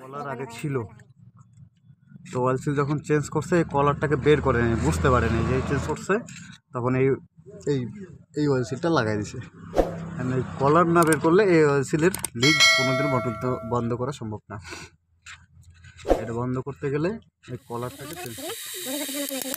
কলার আগে ছিল তো অয়েল সিল যখন চেঞ্জ করছে এই কলারটাকে বের করে নেই, বুঝতে পারেনি যে চেঞ্জ করছে, তখন এই এই এই অয়েল সিলটা লাগাই দিছে। এই কলার না বের করলে এই অয়েল সিলের লিক কোনোদিন মোটর বন্ধ করা সম্ভব না। এটা বন্ধ করতে গেলে এই কলারটাকে চেঞ্জ করতে হবে।